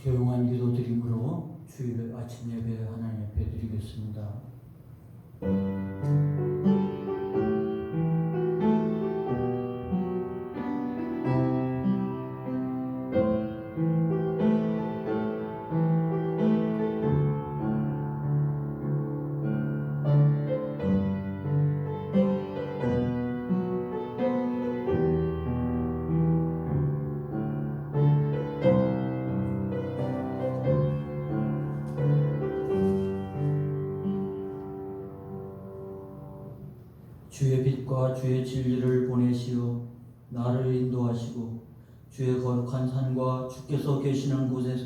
조용한 기도 드림으로 주일 아침 예배 하나님 앞에 드리겠습니다. 주의 빛과 주의 진리를 보내시어 나를 인도하시고 주의 거룩한 산과 주께서 계시는 곳에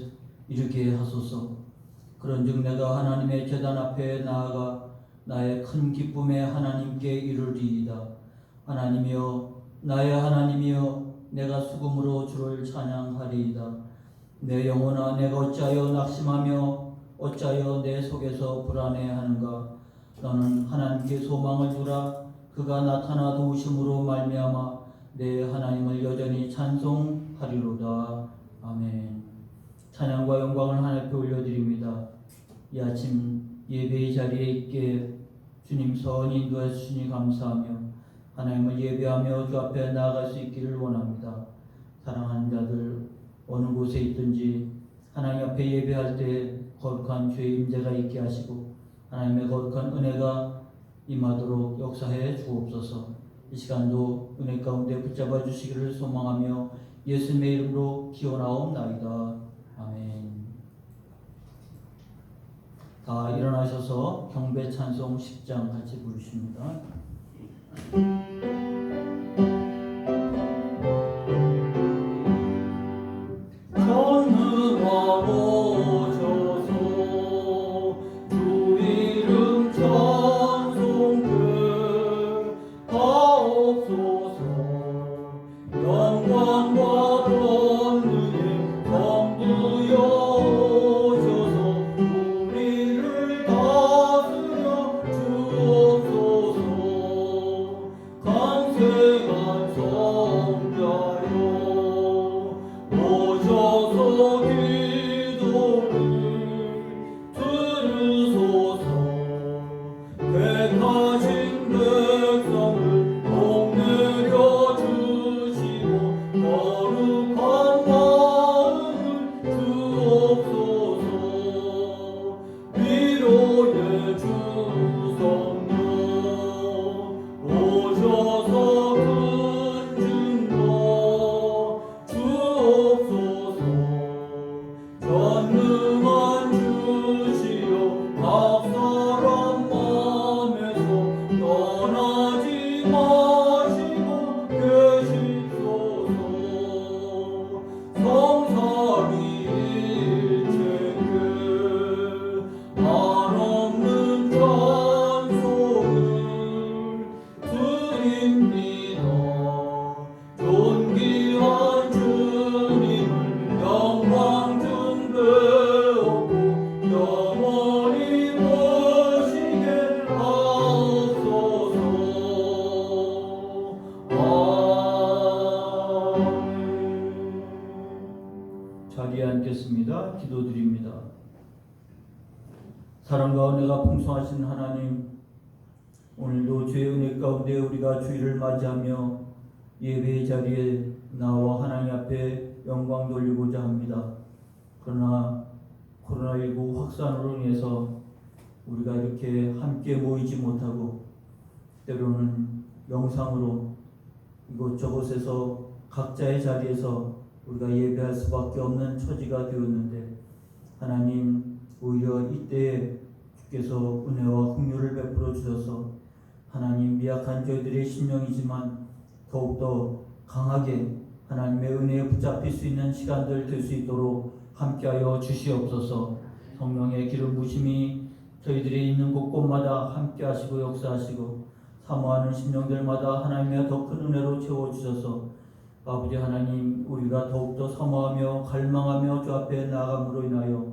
이르게 하소서. 그런즉 내가 하나님의 제단 앞에 나아가 나의 큰 기쁨에 하나님께 이르리이다. 하나님이여, 나의 하나님이여, 내가 수금으로 주를 찬양하리이다. 내 영혼아, 내가 어찌하여 낙심하며 어찌하여 내 속에서 불안해하는가. 너는 하나님께 소망을 두라. 그가 나타나 도우심으로 말미암아 내 하나님을 여전히 찬송하리로다. 아멘. 찬양과 영광을 하나님께 올려드립니다. 이 아침 예배의 자리에 있게 주님 선히 인도해 주시니 감사하며 하나님을 예배하며 주 앞에 나아갈 수 있기를 원합니다. 사랑하는 자들 어느 곳에 있든지 하나님 앞에 예배할 때 거룩한 주의 임재가 있게 하시고 하나님의 거룩한 은혜가 임하도록 역사해 주옵소서. 이 시간도 은혜 가운데 붙잡아 주시기를 소망하며 예수님의 이름으로 기원하옵나이다. 아멘. 다 일어나셔서 경배 찬송 10장 같이 부르십니다. 자리에 앉겠습니다. 기도드립니다. 사랑과 은혜가 풍성하신 하나님, 오늘도 주의 은혜 가운데 우리가 주일을 맞이하며 예배의 자리에 나와 하나님 앞에 영광 돌리고자 합니다. 그러나 코로나19 확산으로 인해서 우리가 이렇게 함께 모이지 못하고 때로는 영상으로 이곳저곳에서 각자의 자리에서 우리가 예배할 수밖에 없는 처지가 되었는데 하나님, 오히려 이때에 주께서 은혜와 긍휼을 베풀어 주셔서 하나님, 미약한 저희들의 심령이지만 더욱더 강하게 하나님의 은혜에 붙잡힐 수 있는 시간들 될 수 있도록 함께하여 주시옵소서. 성령의 기름 부심이 저희들이 있는 곳곳마다 함께하시고 역사하시고 사모하는 심령들마다 하나님의 더 큰 은혜로 채워주셔서 아버지 하나님, 우리가 더욱더 사모하며 갈망하며 주 앞에 나아감으로 인하여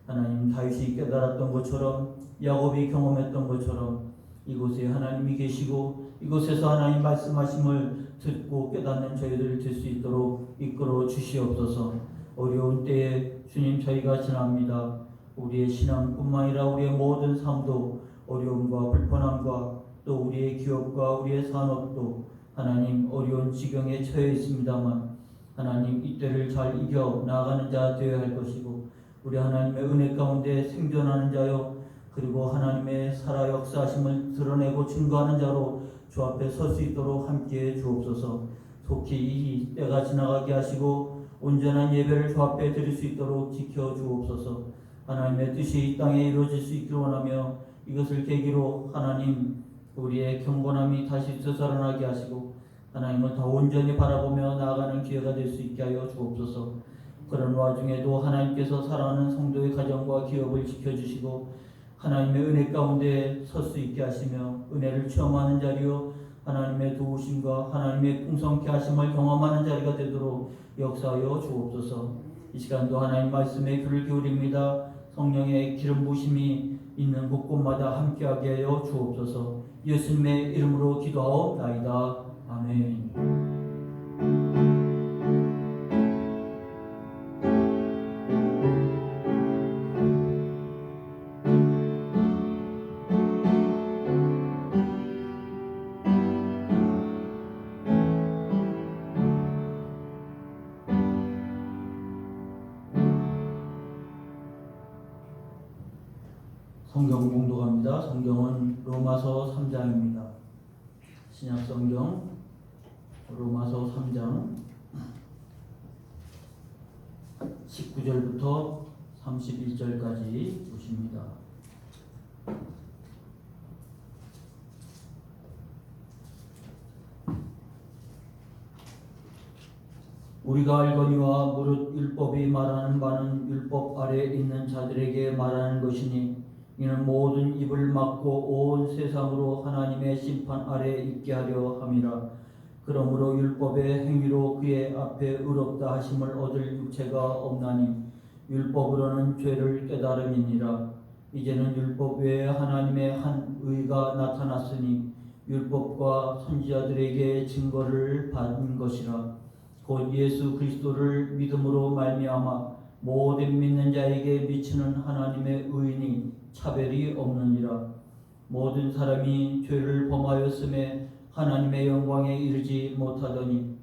하나님, 다윗이 깨달았던 것처럼 야곱이 경험했던 것처럼 이곳에 하나님이 계시고 이곳에서 하나님 말씀하심을 듣고 깨닫는 저희들 될 수 있도록 이끌어 주시옵소서. 어려운 때에 주님 저희가 전합니다. 우리의 신앙뿐만 아니라 우리의 모든 삶도 어려움과 불편함과 또 우리의 기업과 우리의 산업도 하나님 어려운 지경에 처해 있습니다만 하나님 이때를 잘 이겨 나아가는 자 되어야 할 것이고 우리 하나님의 은혜 가운데 생존하는 자요 그리고 하나님의 살아 역사하심을 드러내고 증거하는 자로 주 앞에 설 수 있도록 함께해 주옵소서. 속히 이 때가 지나가게 하시고 온전한 예배를 주 앞에 드릴 수 있도록 지켜 주옵소서. 하나님의 뜻이 이 땅에 이루어질 수 있기를 원하며 이것을 계기로 하나님 우리의 경건함이 다시 되살아나게 하시고 하나님을 더 온전히 바라보며 나아가는 기회가 될 수 있게 하여 주옵소서. 그런 와중에도 하나님께서 사랑하는 성도의 가정과 기업을 지켜주시고 하나님의 은혜 가운데 설 수 있게 하시며 은혜를 체험하는 자리요 하나님의 도우심과 하나님의 풍성케 하심을 경험하는 자리가 되도록 역사하여 주옵소서. 이 시간도 하나님 말씀에 귀를 기울입니다. 성령의 기름 부심이 있는 곳곳마다 함께하게 하여 주옵소서. 예수님의 이름으로 기도하옵나이다. 아멘. 성경 공독합니다. 성경은 로마서 3장입니다. 신약 성경 로마서 3장 19절부터 31절까지 보십니다. 우리가 알거니와 무릇 율법이 말하는 바는 율법 아래에 있는 자들에게 말하는 것이니 이는 모든 입을 막고 온 세상으로 하나님의 심판 아래에 있게 하려 함이라. 그러므로 율법의 행위로 그의 앞에 의롭다 하심을 얻을 육체가 없나니 율법으로는 죄를 깨달음이니라. 이제는 율법 외에 하나님의 한 의가 나타났으니 율법과 선지자들에게 증거를 받은 것이라. 곧 예수 그리스도를 믿음으로 말미암아 모든 믿는 자에게 미치는 하나님의 의인이 차별이 없느니라. 모든 사람이 죄를 범하였음에 하나님의 영광에 이르지 못하더니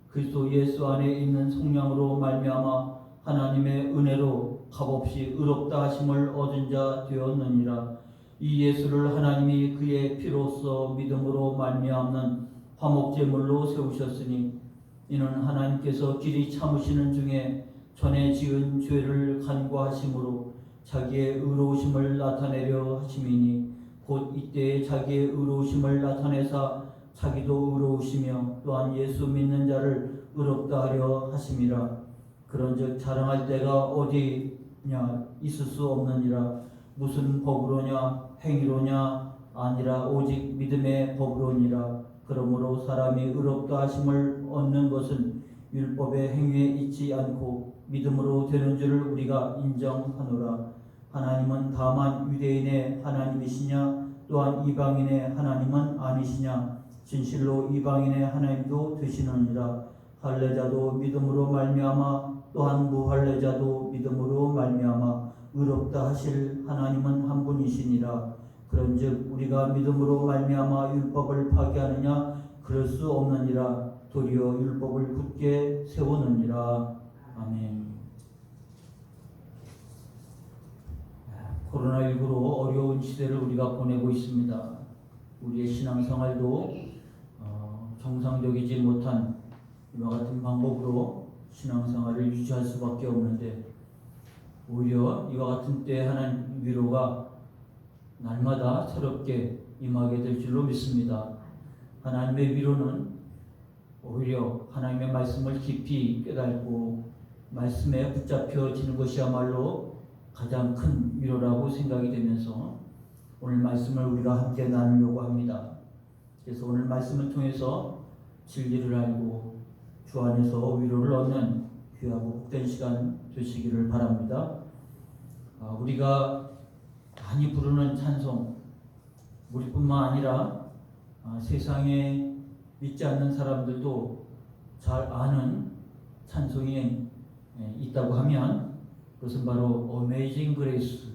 그리스도 예수 안에 있는 성령으로 말미암아 하나님의 은혜로 값없이 의롭다 하심을 얻은 자 되었느니라. 이 예수를 하나님이 그의 피로써 믿음으로 말미암는 화목제물로 세우셨으니 이는 하나님께서 길이 참으시는 중에 전에 지은 죄를 간구하심으로 자기의 의로우심을 나타내려 하심이니 곧 이때에 자기의 의로우심을 나타내사 자기도 의로우시며 또한 예수 믿는 자를 의롭다 하려 하심이라. 그런즉 자랑할 때가 어디냐 있을 수 없느니라. 무슨 법으로냐 행위로냐 아니라 오직 믿음의 법으로니라. 그러므로 사람이 의롭다 하심을 얻는 것은 율법의 행위에 있지 않고 믿음으로 되는 줄을 우리가 인정하노라. 하나님은 다만 유대인의 하나님이시냐 또한 이방인의 하나님은 아니시냐. 진실로 이방인의 하나님도 되시느니라. 할례자도 믿음으로 말미암아 또한 무할례자도 믿음으로 말미암아 의롭다 하실 하나님은 한 분이시니라. 그런즉 우리가 믿음으로 말미암아 율법을 파기하느냐 그럴 수 없느니라. 도리어 율법을 굳게 세우느니라. 아멘. 코로나19로 어려운 시대를 우리가 보내고 있습니다. 우리의 신앙생활도 정상적이지 못한 이와 같은 방법으로 신앙생활을 유지할 수밖에 없는데 오히려 이와 같은 때에 하나님 위로가 날마다 새롭게 임하게 될 줄로 믿습니다. 하나님의 위로는 오히려 하나님의 말씀을 깊이 깨닫고 말씀에 붙잡혀지는 것이야말로 가장 큰 위로라고 생각이 되면서 오늘 말씀을 우리가 함께 나누려고 합니다. 그래서 오늘 말씀을 통해서 진리를 알고 주 안에서 위로를 얻는 귀하고 복된 시간 되시기를 바랍니다. 우리가 많이 부르는 찬송, 우리뿐만 아니라 세상에 믿지 않는 사람들도 잘 아는 찬송이 있다고 하면 그것은 바로 Amazing Grace,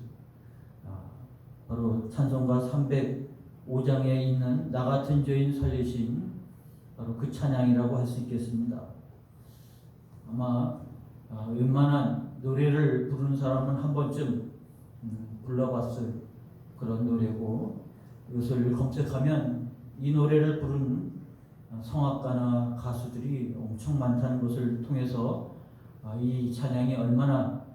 바로 찬송가 305장에 있는 나 같은 죄인 살리신 바로 그 찬양이라고 할 수 있겠습니다. 아마 웬만한 노래를 부르는 사람은 한 번쯤 불러봤을 그런 노래고, 이것을 검색하면 이 노래를 부르는 성악가나 가수들이 엄청 많다는 것을 통해서 이 찬양이 얼마나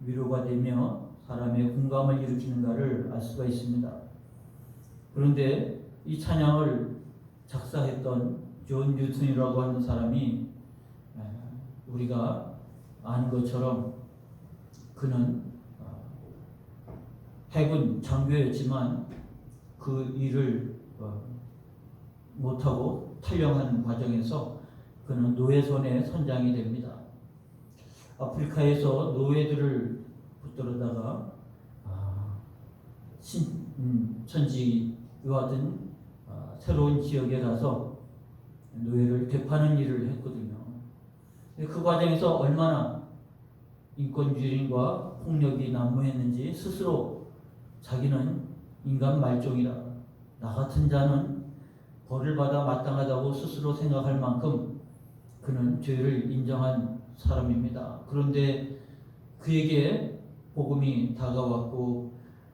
위로가 되며 사람의 공감을 일으키는가를 알 수가 있습니다. 그런데 이 찬양을 작사했던 존 뉴턴이라고 하는 사람이 우리가 아는 것처럼 그는 해군 장교였지만 그 일을 못하고 탈영하는 과정에서 그는 노예선의 선장이 됩니다. 아프리카에서 노예들을 붙들어다가 천지와 같은 새로운 지역에 가서 노예를 되파는 일을 했거든요. 그 과정에서 얼마나 인권주의과 폭력이 난무했는지 스스로 자기는 인간 말종이라, 나 같은 자는 벌을 받아 마땅하다고 스스로 생각할 만큼 그는 죄를 인정한 사람입니다. 그런데 그에게 복음이 다가왔고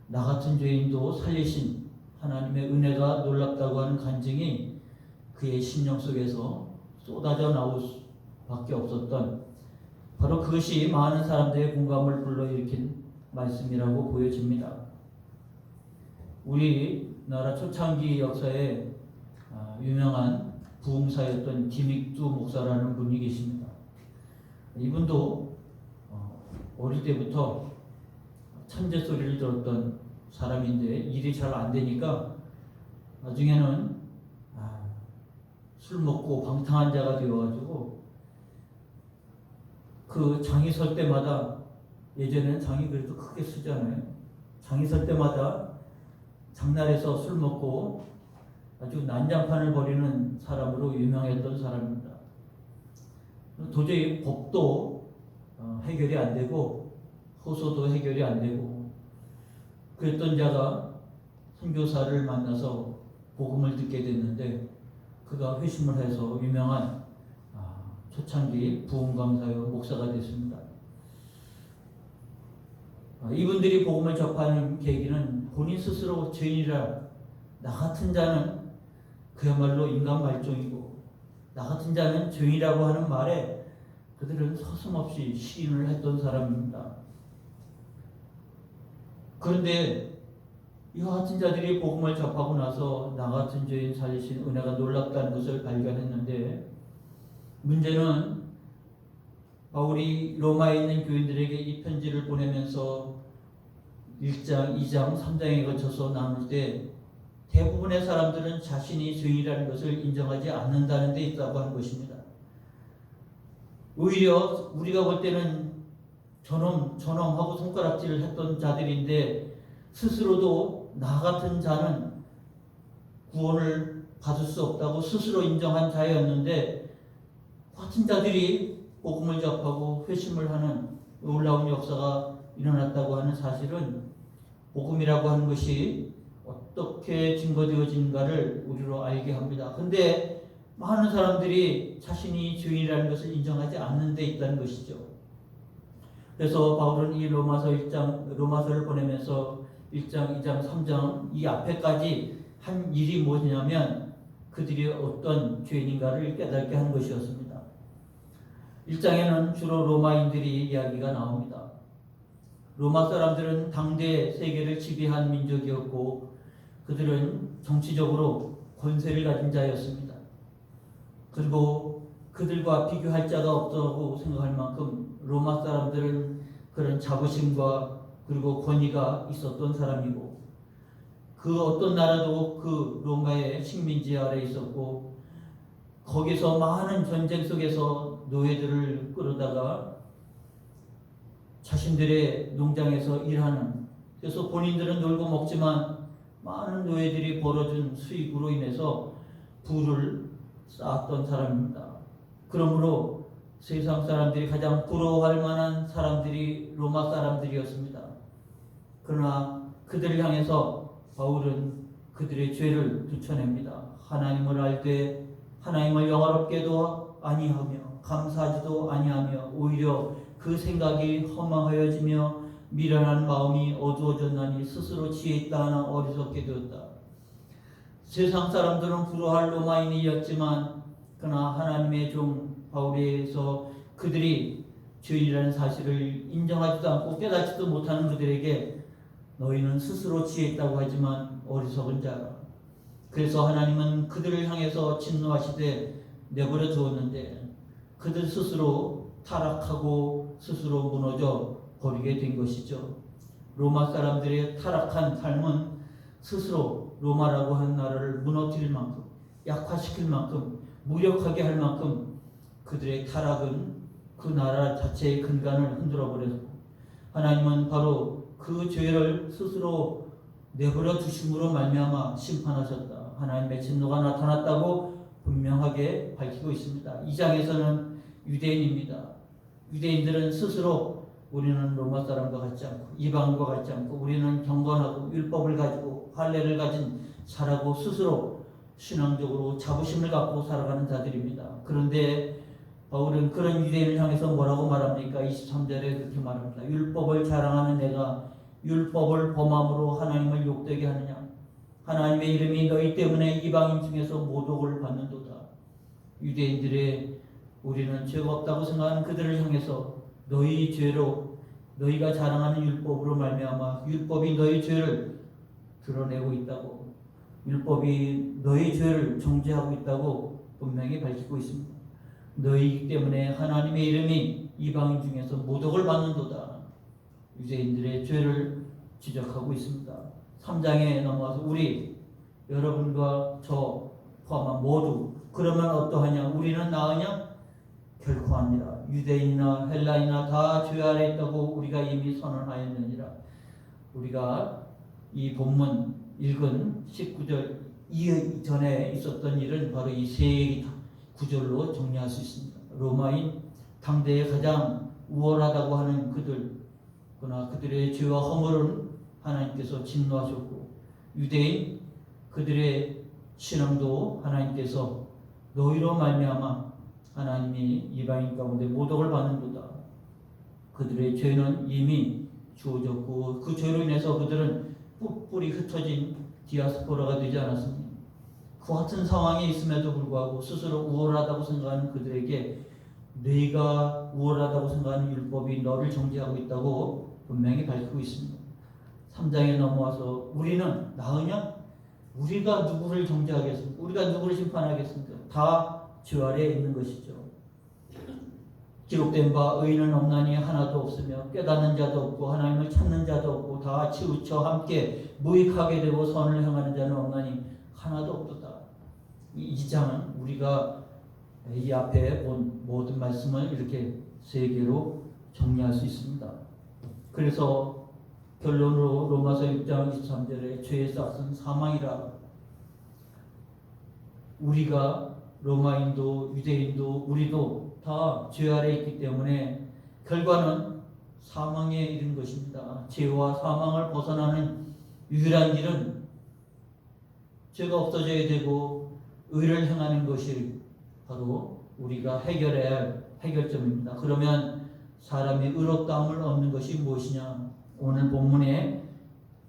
나 같은 죄인도 살리신 하나님의 은혜가 놀랍다고 하는 간증이 그의 심령 속에서 쏟아져 나올 수밖에 없었던, 바로 그것이 많은 사람들의 공감을 불러일으킨 말씀이라고 보여집니다. 우리나라 초창기 역사에 유명한 부흥사였던 김익두 목사라는 분이 계십니다. 이분도 어릴 때부터 천재 소리를 들었던 사람인데 일이 잘 안 되니까 나중에는 술 먹고 방탕한 자가 되어가지고 그 장이 설 때마다, 예전에는 장이 그래도 크게 쓰잖아요. 장이 설 때마다 장날에서 술 먹고 아주 난장판을 벌이는 사람으로 유명했던 사람입니다. 도저히 법도 해결이 안 되고 호소도 해결이 안 되고 그랬던 자가 선교사를 만나서 복음을 듣게 됐는데 그가 회심을 해서 유명한 초창기 부흥감사요 목사가 됐습니다. 이분들이 복음을 접하는 계기는 본인 스스로 죄인이라, 나 같은 자는 그야말로 인간 말종이고 나 같은 자는 죄인이라고 하는 말에 그들은 서슴없이 시인을 했던 사람입니다. 그런데 이와 같은 자들이 복음을 접하고 나서 나 같은 죄인 살리신 은혜가 놀랍다는 것을 발견했는데, 문제는 바울이 로마에 있는 교인들에게 이 편지를 보내면서 1장, 2장, 3장에 거쳐서 나눌 때 대부분의 사람들은 자신이 죄인이라는 것을 인정하지 않는다는 데 있다고 하는 것입니다. 오히려 우리가 볼 때는 저놈하고 손가락질을 했던 자들인데 스스로도 나 같은 자는 구원을 받을 수 없다고 스스로 인정한 자였는데, 같은 자들이 복음을 접하고 회심을 하는 놀라운 역사가 일어났다고 하는 사실은 복음이라고 하는 것이 어떻게 증거되어진가를 우리로 알게 합니다. 근데 많은 사람들이 자신이 죄인이라는 것을 인정하지 않는 데 있다는 것이죠. 그래서 바울은 이 로마서를 보내면서 1장, 2장, 3장 이 앞에까지 한 일이 뭐냐면 그들이 어떤 죄인인가를 깨닫게 한 것이었습니다. 1장에는 주로 로마인들이 이야기가 나옵니다. 로마 사람들은 당대 세계를 지배한 민족이었고 그들은 정치적으로 권세를 가진 자였습니다. 그리고 그들과 비교할 자가 없다고 생각할 만큼 로마 사람들은 그런 자부심과 그리고 권위가 있었던 사람이고, 그 어떤 나라도 그 로마의 식민지 아래에 있었고 거기서 많은 전쟁 속에서 노예들을 끌어다가 자신들의 농장에서 일하는, 그래서 본인들은 놀고 먹지만 많은 노예들이 벌어준 수익으로 인해서 부를 쌓았던 사람입니다. 그러므로 세상 사람들이 가장 부러워할 만한 사람들이 로마 사람들이었습니다. 그러나 그들을 향해서 바울은 그들의 죄를 드러냅니다. 하나님을 알 때 하나님을 영화롭게도 아니하며 감사하지도 아니하며 오히려 그 생각이 허망하여지며 미련한 마음이 어두워졌나니 스스로 지혜 있다 하나 어리석게 되었다. 세상 사람들은 부러워할 로마인이었지만 그러나 하나님의 종 바울에 의해서 그들이 죄인이라는 사실을 인정하지도 않고 깨닫지도 못하는 그들에게 너희는 스스로 지혜 있다고 하지만 어리석은 자라. 그래서 하나님은 그들을 향해서 진노하시되 내버려 두었는데 그들 스스로 타락하고 스스로 무너져 버리게 된 것이죠. 로마 사람들의 타락한 삶은 스스로 로마라고 한 나라를 무너뜨릴 만큼, 약화시킬 만큼, 무력하게 할 만큼 그들의 타락은 그 나라 자체의 근간을 흔들어 버렸고 하나님은 바로 그 죄를 스스로 내버려 두심으로 말미암아 심판하셨다. 하나님의 진노가 나타났다고 분명하게 밝히고 있습니다. 2장에서는 유대인입니다. 유대인들은 스스로 우리는 로마 사람과 같지 않고 이방인과 같지 않고 우리는 경건하고 율법을 가지고 할례를 가진 자라고 스스로 신앙적으로 자부심을 갖고 살아가는 자들입니다. 그런데 바울은 그런 유대인을 향해서 뭐라고 말합니까? 23절에 그렇게 말합니다. 율법을 자랑하는 내가 율법을 범함으로 하나님을 욕되게 하느냐? 하나님의 이름이 너희 때문에 이방인 중에서 모독을 받는도다. 유대인들의 우리는 죄가 없다고 생각하는 그들을 향해서 너희 죄로 너희가 자랑하는 율법으로 말미암아 율법이 너희 죄를 드러내고 있다고, 율법이 너희 죄를 정죄하고 있다고 분명히 밝히고 있습니다. 너희이기 때문에 하나님의 이름이 이방인 중에서 모독을 받는도다. 유대인들의 죄를 지적하고 있습니다. 3장에 넘어와서 우리 여러분과 저 포함한 모두 그러면 어떠하냐? 우리는 나으냐? 결코 아니라. 유대인이나 헬라인이나 다 죄 아래 있다고 우리가 이미 선언하였느니라. 우리가 이 본문 읽은 19절 이전에 있었던 일은 바로 이 세 구절로 정리할 수 있습니다. 로마인 당대에 가장 우월하다고 하는 그들, 그러나 그들의 죄와 허물은 하나님께서 진노하셨고, 유대인 그들의 신앙도 하나님께서 너희로 말미암아 하나님이 이방인 가운데 모독을 받는도다. 그들의 죄는 이미 주어졌고 그 죄로 인해서 그들은 뿔뿔이 흩어진 디아스포라가 되지 않았습니까? 그 같은 상황에 있음에도 불구하고 스스로 우월하다고 생각하는 그들에게 네가 우월하다고 생각하는 율법이 너를 정죄하고 있다고 분명히 밝히고 있습니다. 3장에 넘어와서 우리는 나으냐? 우리가 누구를 정죄하겠습니까? 우리가 누구를 심판하겠습니까? 다 죄 아래에 있는 것이죠. 기록된 바 의인은 없나니 하나도 없으며 깨닫는 자도 없고 하나님을 찾는 자도 없고 다 치우쳐 함께 무익하게 되고 선을 행하는 자는 없나니 하나도 없도다. 이 2장은 우리가 이 앞에 본 모든 말씀을 이렇게 세 개로 정리할 수 있습니다. 그래서 결론으로 로마서 6장 23절에 죄의 싹은 사망이라. 우리가 로마인도 유대인도 우리도 다 죄 아래 있기 때문에 결과는 사망에 이른 것입니다. 죄와 사망을 벗어나는 유일한 길은 죄가 없어져야 되고 의를 행하는 것이 바로 우리가 해결해야 할 해결점입니다. 그러면 사람이 의롭다함을 얻는 것이 무엇이냐? 오늘 본문의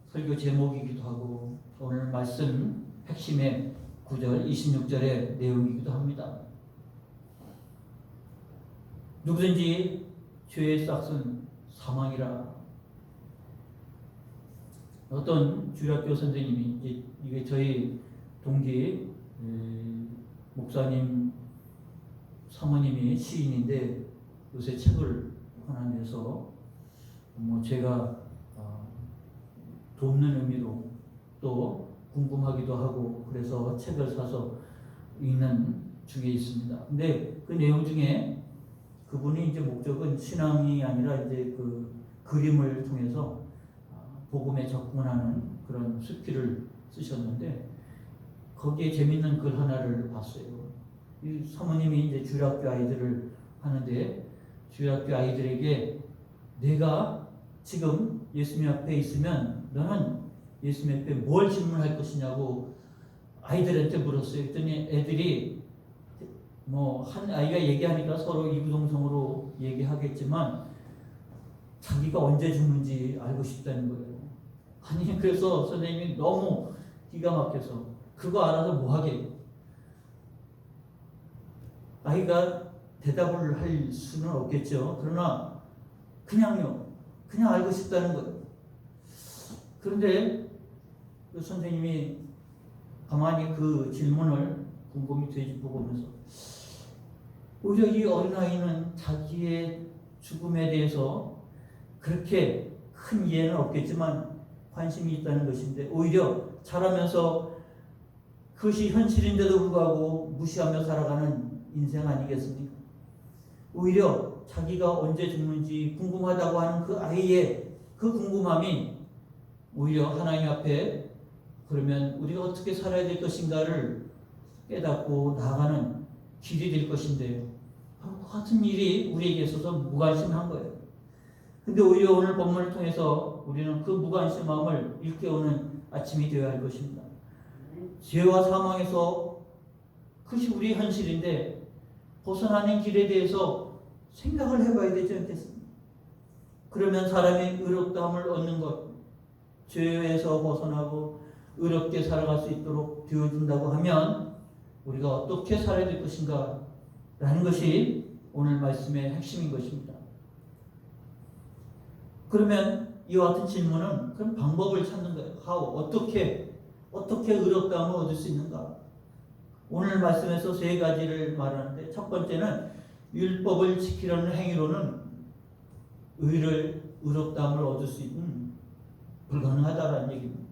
설교 제목이기도 하고 오늘 말씀 핵심의 9절 26절의 내용이기도 합니다. 누구든지 죄의 싹은 사망이라. 어떤 주일학교 선생님이 이게 저희 동기 목사님 사모님이 시인인데 요새 책을 하나 내서 제가 돕는 의미로 또 궁금하기도 하고 그래서 책을 사서 읽는 중에 있습니다. 근데 그 내용 중에 그분이 이제 목적은 신앙이 아니라 이제 그 그림을 통해서 복음에 접근하는 그런 수필을 쓰셨는데 거기에 재밌는 글 하나를 봤어요. 이 사모님이 이제 주일학교 아이들을 하는데 주일학교 아이들에게 내가 지금 예수님 앞에 있으면 너는 예수님 앞에 뭘 질문할 것이냐고 아이들한테 물었어요. 그랬더니 애들이 뭐 한 아이가 얘기하니까 서로 이구동성으로 얘기하겠지만 자기가 언제 죽는지 알고 싶다는 거예요. 아니 그래서 선생님이 너무 기가 막혀서 그거 알아서 뭐 하게? 아이가 대답을 할 수는 없겠죠. 그러나 그냥 알고 싶다는 거예요. 그런데 그 선생님이 가만히 그 질문을 곰곰이 되짚어보면서 오히려 이 어린아이는 자기의 죽음에 대해서 그렇게 큰 이해는 없겠지만 관심이 있다는 것인데 오히려 자라면서 그것이 현실인데도 불구하고 무시하며 살아가는 인생 아니겠습니까? 오히려 자기가 언제 죽는지 궁금하다고 하는 그 아이의 그 궁금함이 오히려 하나님 앞에 그러면 우리가 어떻게 살아야 될 것인가를 깨닫고 나아가는 길이 될 것인데요. 바로 같은 일이 우리에게 있어서 무관심한 거예요. 근데 오히려 오늘 본문을 통해서 우리는 그 무관심 마음을 일깨우는 아침이 되어야 할 것입니다. 죄와 사망에서 그것이 우리의 현실인데 벗어나는 길에 대해서 생각을 해봐야 되지 않겠습니까? 그러면 사람이 의롭다함을 얻는 것, 죄에서 벗어나고 의롭게 살아갈 수 있도록 되어준다고 하면 우리가 어떻게 살아야 될 것인가 라는 것이 오늘 말씀의 핵심인 것입니다. 그러면 이와 같은 질문은 그런 방법을 찾는 거예요. 어떻게 의롭다함을 얻을 수 있는가? 오늘 말씀에서 세 가지를 말하는데 첫 번째는 율법을 지키려는 행위로는 의롭다함을 얻을 수 있는 불가능하다라는 얘기입니다.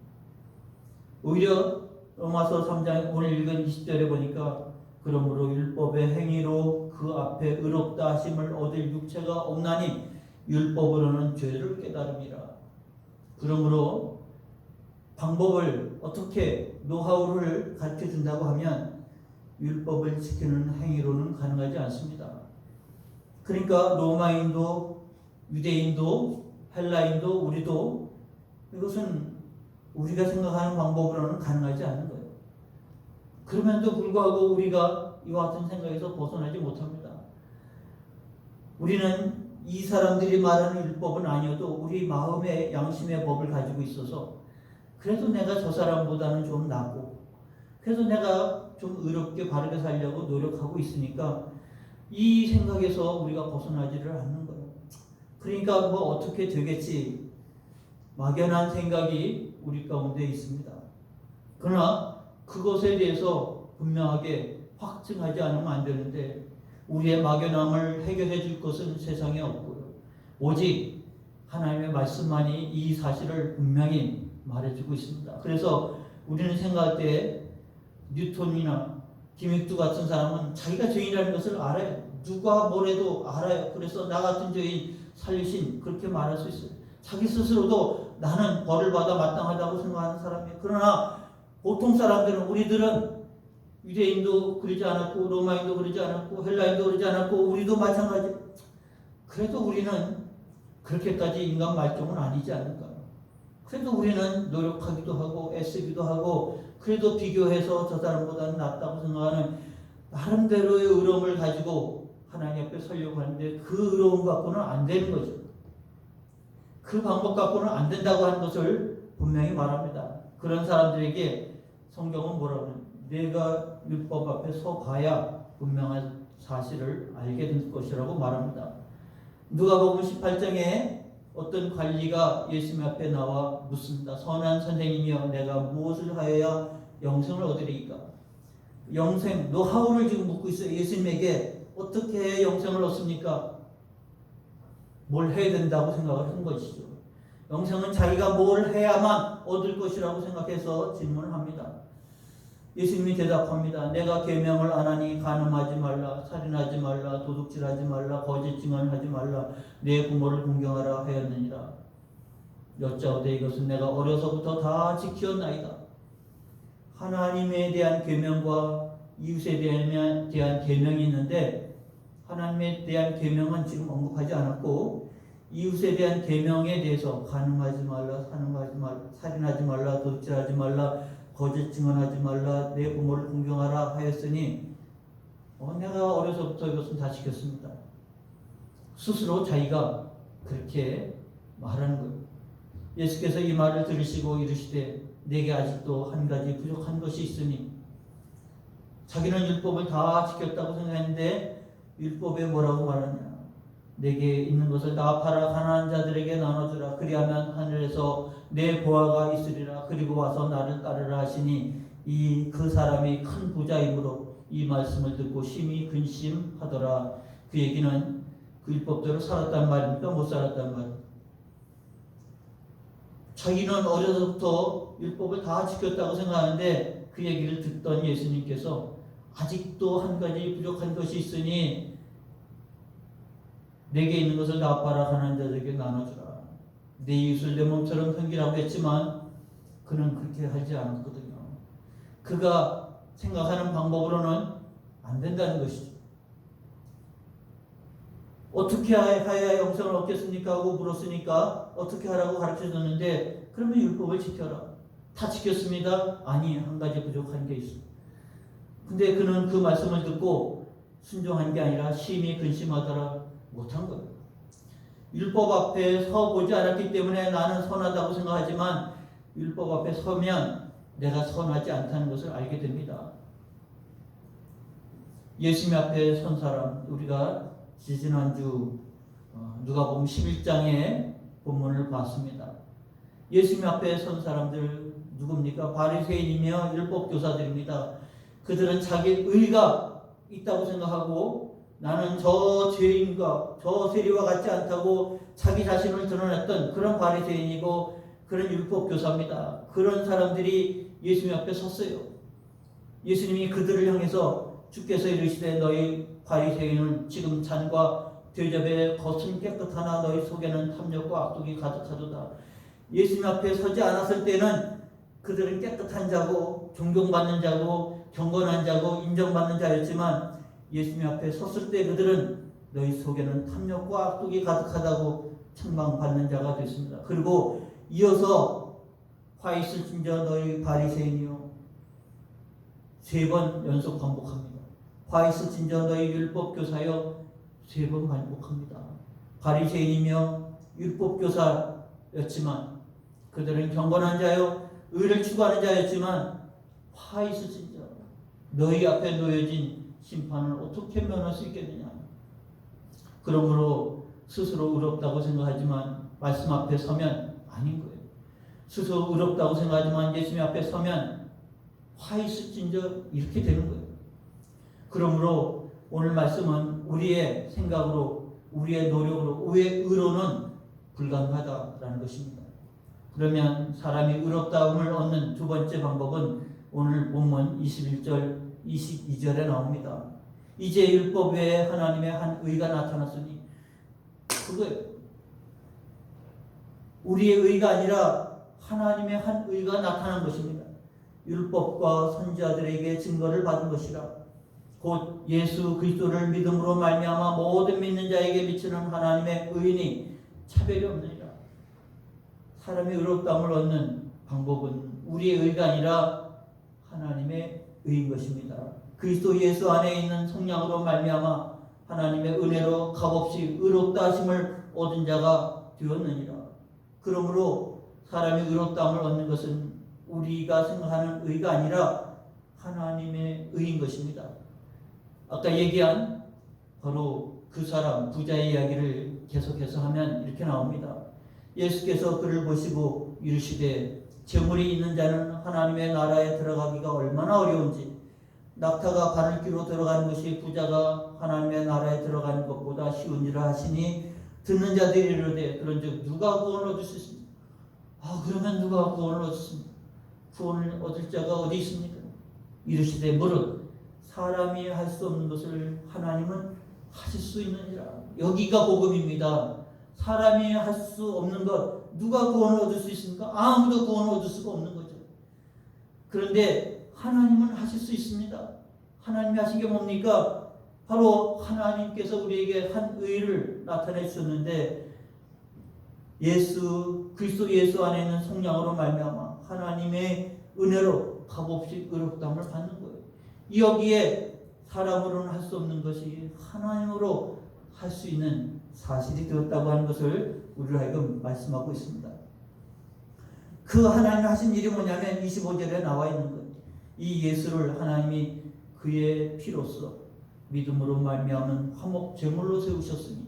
오히려 로마서 3장 오늘 읽은 20절에 보니까 그러므로 율법의 행위로 그 앞에 의롭다 하심을 얻을 육체가 없나니 율법으로는 죄를 깨달음이라. 그러므로 방법을 어떻게 노하우를 가르쳐 준다고 하면 율법을 지키는 행위로는 가능하지 않습니다. 그러니까 로마인도 유대인도 헬라인도 우리도 이것은 우리가 생각하는 방법으로는 가능하지 않는 거예요. 그럼에도 불구하고 우리가 이와 같은 생각에서 벗어나지 못합니다. 우리는 이 사람들이 말하는 율법은 아니어도 우리 마음의 양심의 법을 가지고 있어서 그래도 내가 저 사람보다는 좀 낫고 그래도 내가 좀 의롭게 바르게 살려고 노력하고 있으니까 이 생각에서 우리가 벗어나지를 않는 거예요. 그러니까 뭐 어떻게 되겠지 막연한 생각이 우리 가운데 있습니다. 그러나 그것에 대해서 분명하게 확증하지 않으면 안 되는데 우리의 막연함을 해결해 줄 것은 세상에 없고요. 오직 하나님의 말씀만이 이 사실을 분명히 말해주고 있습니다. 그래서 우리는 생각할 때 뉴턴이나 김익두 같은 사람은 자기가 죄인이라는 것을 알아요. 누가 뭐래도 알아요. 그래서 나 같은 죄인 살리신 그렇게 말할 수 있어요. 자기 스스로도 나는 벌을 받아 마땅하다고 생각하는 사람이에요. 그러나 보통 사람들은 우리들은 유대인도 그러지 않았고 로마인도 그러지 않았고 헬라인도 그러지 않았고 우리도 마찬가지. 그래도 우리는 그렇게까지 인간 말종은 아니지 않을까. 그래도 우리는 노력하기도 하고 애쓰기도 하고 그래도 비교해서 저 사람보다는 낫다고 생각하는 나름대로의 의로움을 가지고 하나님 앞에 서려고 하는데 그 의로움 갖고는 안 되는 거죠. 그 방법 갖고는 안 된다고 하는 것을 분명히 말합니다. 그런 사람들에게 성경은 뭐라고 하냐면 내가 율법 앞에 서 봐야 분명한 사실을 알게 될 것이라고 말합니다. 누가복음 18장에 어떤 관리가 예수님 앞에 나와 묻습니다. 선한 선생님이여 내가 무엇을 하여야 영생을 얻으리이까? 영생, 노하우를 지금 묻고 있어요. 예수님에게 어떻게 해야 영생을 얻습니까? 뭘 해야 된다고 생각을 한 것이죠. 영생은 자기가 뭘 해야만 얻을 것이라고 생각해서 질문을 합니다. 예수님이 대답합니다. 내가 계명을 안 하니 간음하지 말라, 살인하지 말라, 도둑질하지 말라, 거짓 증언하지 말라, 내 부모를 존경하라 하였느니라. 여짜오되 이것은 내가 어려서부터 다 지켰나이다. 하나님에 대한 계명과 이웃에 대한 계명이 있는데 하나님에 대한 계명은 지금 언급하지 않았고 이웃에 대한 계명에 대해서 간음하지 말라, 산음하지 말라, 살인하지 말라, 도둑질하지 말라, 거짓 증언하지 말라, 내 부모를 공경하라 하였으니 내가 어려서부터 이것은 다 지켰습니다. 스스로 자기가 그렇게 말하는 거예요. 예수께서 이 말을 들으시고 이르시되 내게 아직도 한 가지 부족한 것이 있으니, 자기는 율법을 다 지켰다고 생각했는데 율법에 뭐라고 말하냐? 내게 있는 것을 다 팔아 가난한 자들에게 나눠주라. 그리하면 하늘에서 내 보화가 있으리라. 그리고 와서 나를 따르라 하시니 그 사람이 큰 부자이므로 이 말씀을 듣고 심히 근심하더라. 그 얘기는 그 율법대로 살았단 말입니까? 못 살았단 말입니까? 자기는 어려서부터 율법을 다 지켰다고 생각하는데 그 얘기를 듣던 예수님께서 아직도 한 가지 부족한 것이 있으니 내게 있는 것을 다 팔아 가난한 자들에게 나눠주라. 내 이웃을 내 몸처럼 섬기라고 했지만 그는 그렇게 하지 않았거든요. 그가 생각하는 방법으로는 안 된다는 것이죠. 어떻게 하여야 영생을 얻겠습니까? 하고 물었으니까 어떻게 하라고 가르쳐줬는데 그러면 율법을 지켜라. 다 지켰습니다. 아니, 한 가지 부족한 게 있어. 근데 그는 그 말씀을 듣고 순종한 게 아니라 심히 근심하더라. 못한 거예요. 율법 앞에 서보지 않았기 때문에 나는 선하다고 생각하지만 율법 앞에 서면 내가 선하지 않다는 것을 알게 됩니다. 예수님 앞에 선 사람, 우리가 지지난주 누가복음 11장의 본문을 봤습니다. 예수님 앞에 선 사람들 누굽니까? 바리새인이며 율법교사들입니다. 그들은 자기 의가 있다고 생각하고 나는 저 죄인과 저 세리와 같지 않다고 자기 자신을 드러냈던 그런 바리새인이고 그런 율법교사입니다. 그런 사람들이 예수님 앞에 섰어요. 예수님이 그들을 향해서 주께서 이르시되 너희 바리새인은 지금 잔과 대접에 겉은 깨끗하나 너희 속에는 탐욕과 악독이 가득하도다. 예수님 앞에 서지 않았을 때는 그들은 깨끗한 자고 존경받는 자고 경건한 자고 인정받는 자였지만 예수님 앞에 섰을 때 그들은 너희 속에는 탐욕과 악독이 가득하다고 책망받는 자가 됐습니다. 그리고 이어서 화 있을진저 너희 바리새인이요, 3번 연속 반복합니다. 화 있을진저 너희 율법교사여, 3번 반복합니다. 바리새인이며 율법교사였지만 그들은 경건한 자요 의를 추구하는 자였지만 화 있을진저 너희 앞에 놓여진 심판을 어떻게 면할 수 있겠느냐. 그러므로 스스로 의롭다고 생각하지만 말씀 앞에 서면 아닌 거예요. 스스로 의롭다고 생각하지만 예수님 앞에 서면 화 있을진저 이렇게 되는 거예요. 그러므로 오늘 말씀은 우리의 생각으로 우리의 노력으로 우리의 의로는 불가능하다라는 것입니다. 그러면 사람이 의롭다움을 얻는 두 번째 방법은 오늘 본문 21절 22절에 나옵니다. 이제 율법 외에 하나님의 한 의가 나타났으니, 그거예요. 우리의 의가 아니라 하나님의 한 의가 나타난 것입니다. 율법과 선지자들에게 증거를 받은 것이라. 곧 예수 그리스도를 믿음으로 말미암아 모든 믿는 자에게 미치는 하나님의 의인이 차별이 없느니라. 사람이 의롭다움을 얻는 방법은 우리의 의가 아니라 하나님의 의인 것입니다. 그리스도 예수 안에 있는 성령으로 말미암아 하나님의 은혜로 값없이 의롭다 하심을 얻은 자가 되었느니라. 그러므로 사람이 의롭다움을 얻는 것은 우리가 생각하는 의가 아니라 하나님의 의인 것입니다. 아까 얘기한 바로 그 사람 부자의 이야기를 계속해서 하면 이렇게 나옵니다. 예수께서 그를 보시고 이르시되 재물이 있는 자는 하나님의 나라에 들어가기가 얼마나 어려운지, 낙타가 바늘귀로 들어가는 것이 부자가 하나님의 나라에 들어가는 것보다 쉬운지라 하시니 듣는 자들이 이르되 그런즉 누가 구원을 얻을 수 있습니까? 그러면 누가 구원을 얻습니까? 구원을 얻을 자가 어디 있습니까? 이르시되 무릇 사람이 할 수 없는 것을 하나님은 하실 수 있느니라. 여기가 복음입니다. 사람이 할 수 없는 것, 누가 구원을 얻을 수 있습니까? 아무도 구원을 얻을 수가 없는 거죠. 그런데 하나님은 하실 수 있습니다. 하나님이 하신 게 뭡니까? 바로 하나님께서 우리에게 한 의를 나타내 주셨는데 그리스도 예수 안에 있는 성령으로 말미암아 하나님의 은혜로 값없이 의롭다함을 받는 거예요. 여기에 사람으로는 할 수 없는 것이 하나님으로 할 수 있는 사실이 되었다고 하는 것을 우리로 하여금 말씀하고 있습니다. 그 하나님 하신 일이 뭐냐면 25절에 나와 있는 거예요. 이 예수를 하나님이 그의 피로써 믿음으로 말미암은 화목 제물로 세우셨으니,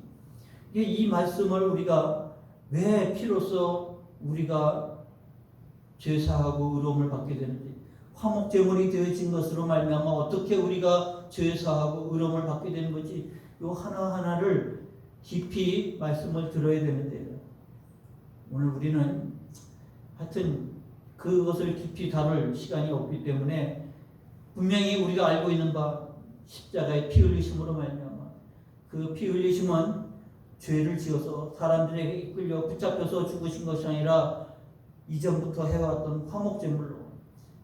이 말씀을 우리가 왜 피로써 우리가 죄사하고 의로움을 받게 되는지, 화목 제물이 되어진 것으로 말미암아 어떻게 우리가 죄사하고 의로움을 받게 되는 건지 이 하나하나를 깊이 말씀을 들어야 되는데요. 오늘 우리는 하여튼 그것을 깊이 다룰 시간이 없기 때문에 분명히 우리가 알고 있는 바 십자가의 피 흘리심으로 말미암아 그 피 흘리심은 죄를 지어서 사람들에게 이끌려 붙잡혀서 죽으신 것이 아니라 이전부터 해왔던 화목제물로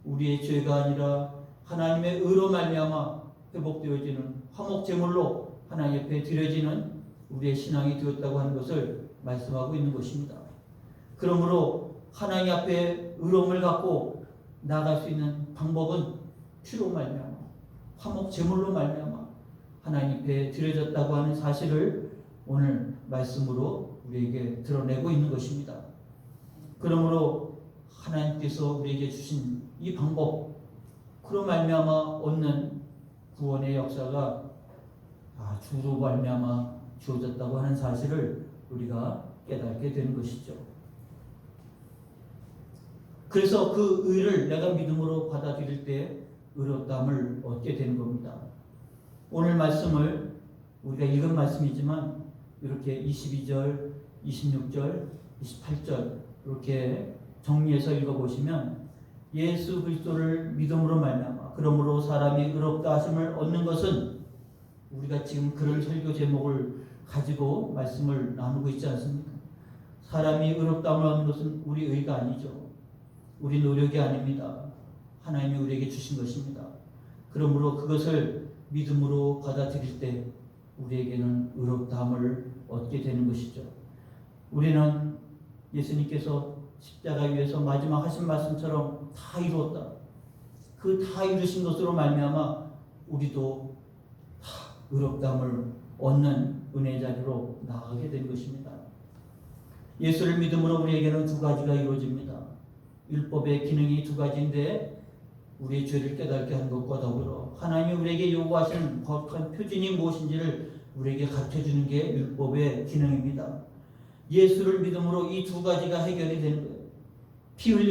우리의 죄가 아니라 하나님의 의로 말미암아 회복되어지는 화목제물로 하나님 옆에 드려지는 우리의 신앙이 되었다고 하는 것을 말씀하고 있는 것입니다. 그러므로 하나님 앞에 의로움을 갖고 나아갈 수 있는 방법은 피로 말미암아 화목제물로 말미암아 하나님 앞에 드려졌다고 하는 사실을 오늘 말씀으로 우리에게 드러내고 있는 것입니다. 그러므로 하나님께서 우리에게 주신 이 방법, 그로 말미암아 얻는 구원의 역사가 주로 말미암아 주어졌다고 하는 사실을 우리가 깨닫게 되는 것이죠. 그래서 그 의를 내가 믿음으로 받아들일 때 의롭다함을 얻게 되는 겁니다. 오늘 말씀을 우리가 읽은 말씀이지만 이렇게 22절, 26절, 28절 이렇게 정리해서 읽어보시면 예수 그리스도를 믿음으로 말미암아 그러므로 사람이 의롭다 하심을 얻는 것은, 우리가 지금 그런 설교 제목을 가지고 말씀을 나누고 있지 않습니까? 사람이 의롭다함을 얻는 것은 우리 의가 아니죠. 우리 노력이 아닙니다. 하나님이 우리에게 주신 것입니다. 그러므로 그것을 믿음으로 받아들일 때 우리에게는 의롭다함을 얻게 되는 것이죠. 우리는 예수님께서 십자가 위에서 마지막 하신 말씀처럼 다 이루었다. 그 다 이루신 것으로 말미암아 우리도 다 의롭다함을 얻는 은혜의 자리로 나아가게 된 것입니다. 예수를 믿음으로 우리에게는 두 가지가 이루어집니다. 율법의 기능이 두 가지인데 우리의 죄를 깨닫게 한 것과 더불어 하나님이 우리에게 요구하시는 거룩한 표준이 무엇인지를 우리에게 가르쳐주는 게 율법의 기능입니다. 예수를 믿음으로 이 두 가지가 해결이 되는 거예요. 피 흘림